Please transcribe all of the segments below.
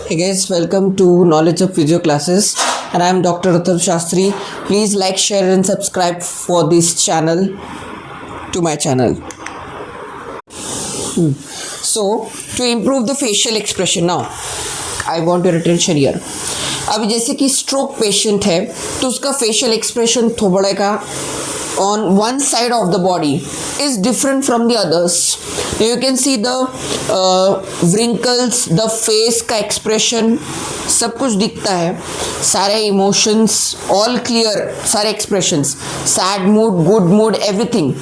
Hey guys, welcome to Knowledge of Physio classes, and I am Dr. Rathav Shastri. Please like, share, and subscribe for this channel to my channel. So, to improve the facial expression, now I want your attention here. अभी जैसे कि stroke patient है तो उसका facial expression थोड़ा का on one side of the body is different from the others. You can see the wrinkles, the face का expression, सब कुछ दिखता है, सारे emotions all clear, सारे expressions, sad mood, good mood, everything.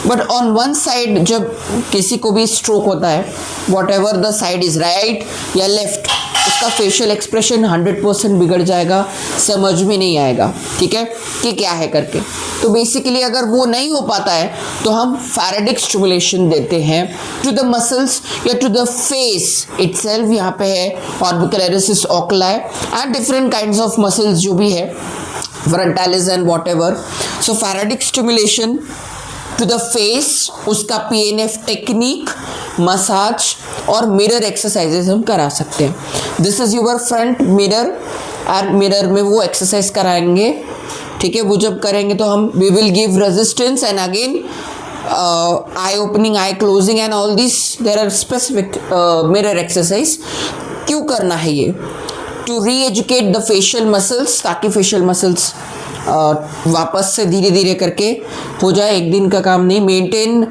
But on one side जब किसी को भी stroke होता है, whatever the side is right या left, उसका फेशियल एक्सप्रेशन 100% बिगड़ जाएगा, समझ में नहीं आएगा, ठीक है कि क्या है करके. तो बेसिकली अगर वो नहीं हो पाता है तो हम फैराडिक स्टिमुलेशन देते हैं टू द मसल्स या टू द फेस इटसेल्फ. यहाँ पे है orbicularis oculi and different kinds of muscles जो भी है, frontalis and whatever. So faradic stimulation to the face, उसका PNF टेक्निक, मसाज और मिरर एक्सरसाइजेस हम करा सकते हैं. This is your front mirror and mirror में वो एक्सरसाइज कराएंगे, ठीक है. वो जब करेंगे तो हम we will give resistance and again eye opening, eye closing and all this there are specific mirror exercise. क्यों करना है ये? To re educate the facial muscles, ताकि फेशियल मसल्स वापस से धीरे धीरे करके हो जाए, एक दिन का काम नहीं. Maintain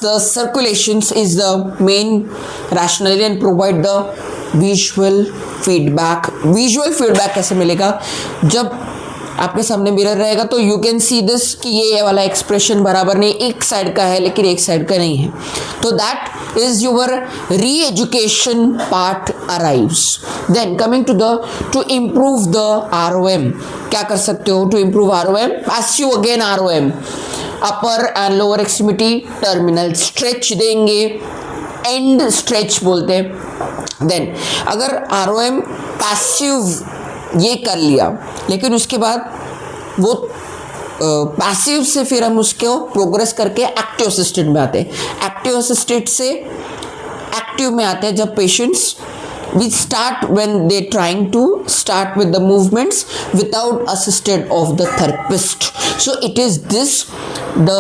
the circulations is the main rational and provide the visual feedback. Visual feedback कैसे मिलेगा? जब आपके सामने मिरर रहेगा तो यू कैन सी दिस कि ये वाला एक्सप्रेशन बराबर नहीं, एक साइड का है लेकिन एक साइड का नहीं है. तो that is your re education part arrives. Then coming to improve the ROM. क्या कर सकते हो to improve ROM? Passive again ROM, upper and lower extremity terminal stretch देंगे, एंड स्ट्रेच बोलते हैं. देन अगर ROM पैसिव ये कर लिया, लेकिन उसके बाद वो पैसिव से फिर हम उसको प्रोग्रेस करके एक्टिव असिस्टेड में आते हैं. एक्टिव असिस्टेड से एक्टिव में आते हैं जब patients we start when they trying to start with the movements without assisted of the therapist. So it is this the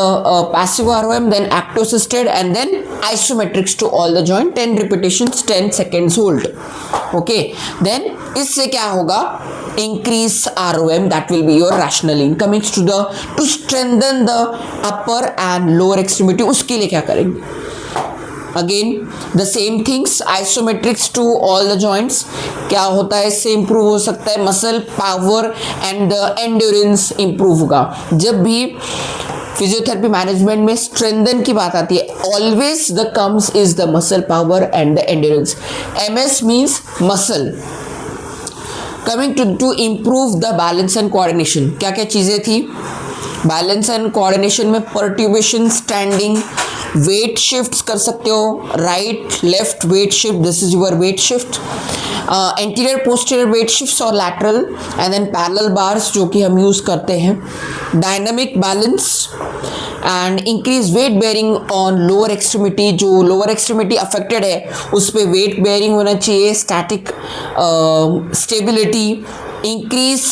passive ROM, then active assisted, and then isometrics to all the joint, 10 repetitions, 10 seconds hold. Okay, then इससे क्या होगा? Increase ROM, that will be your rational in. Coming to strengthen the upper and lower extremity, उसके लिए क्या करेंगे? Again the same things, isometrics to all the joints. क्या होता है? इससे इम्प्रूव हो सकता है muscle power and the endurance improve होगा. जब भी फिजियोथेरेपी मैनेजमेंट में स्ट्रेंथन की बात आती है, always the comes is the muscle power and the endurance. MS means muscle. Coming to improve the balance and coordination. क्या क्या चीज़ें थी बैलेंस एंड कोऑर्डिनेशन में? परट्यूबेशन, स्टैंडिंग, वेट शिफ्ट्स कर सकते हो, right left weight shift, this is your weight shift, anterior posterior weight shifts और lateral, and then parallel bars जो कि हम यूज़ करते हैं. Dynamic balance and increase weight bearing on lower extremity. जो लोअर एक्सट्रीमिटी अफेक्टेड है उस पर वेट बेयरिंग होना चाहिए. Static stability, increase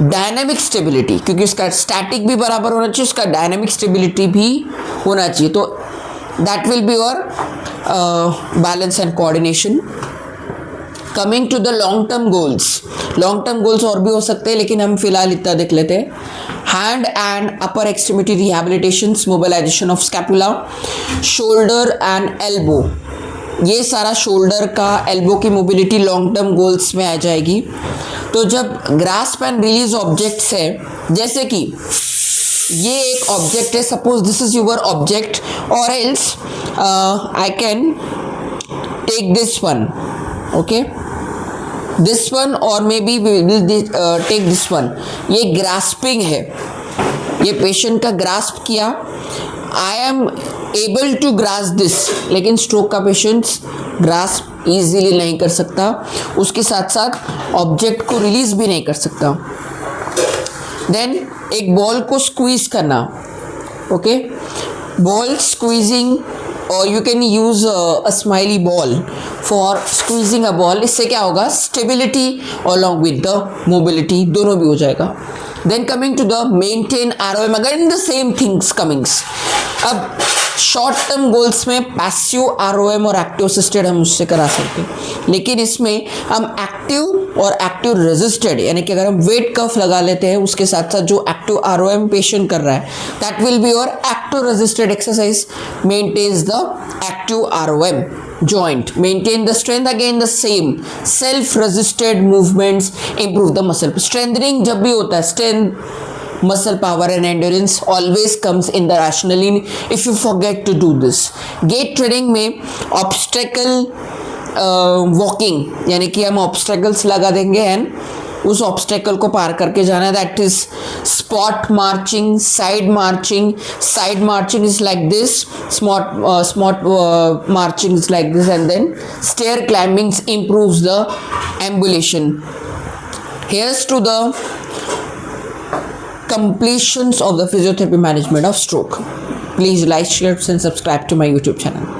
dynamic stability, क्योंकि उसका स्टैटिक भी बराबर होना चाहिए, उसका डायनामिक स्टेबिलिटी भी होना चाहिए. तो that will be your balance and coordination. Coming to the long term goals. Long term goals और भी हो सकते हैं, लेकिन हम फिलहाल इतना देख लेते हैं. Hand and upper extremity rehabilitation, mobilization of scapula, shoulder and elbow. ये सारा शोल्डर का, एल्बो की मोबिलिटी लॉन्ग टर्म गोल्स में आ जाएगी. तो जब ग्रास्प एंड रिलीज ऑब्जेक्ट्स है, जैसे कि ये एक ऑब्जेक्ट है, suppose this is your object, और else I can take this one, okay, this one, और maybe will take this one. ये ग्रास्पिंग है, ये पेशेंट का ग्रास्प किया, I am able to grasp this. लेकिन स्ट्रोक का पेशेंट्स ग्रास्प ईजीली नहीं कर सकता, उसके साथ साथ ऑब्जेक्ट को रिलीज भी नहीं कर सकता. देन एक बॉल को स्क्वीज करना, okay, ball squeezing or you can use a smiley ball for squeezing a ball. इससे क्या होगा, stability along with the mobility दोनों भी हो जाएगा. Then coming to the maintain ROM, again the same things comings. अब short term goals में passive ROM और एक्टिव असिस्टेड हम उससे करा सकते हैं, लेकिन इसमें हम एक्टिव और एक्टिव रेजिस्टेड, यानी कि अगर हम वेट कफ लगा लेते हैं उसके साथ साथ जो एक्टिव ROM पेशेंट कर रहा है, that will be your active resisted exercise, maintains the active ROM joint, maintain the strength, again the same self resisted movements, improve the muscle strengthening. जब भी होता है strength, muscle power and endurance always comes in the rationally if you forget to do this. Gait training में obstacle walking, यानी कि हम obstacles लगा देंगे एंड उस ऑब्स्टेकल को पार करके जाना है, that is spot marching, side marching. Side marching is like this, spot marching is like this, and then stair climbing improves the ambulation. Here's to the completions of the physiotherapy management of stroke. Please like, share and subscribe to my YouTube channel.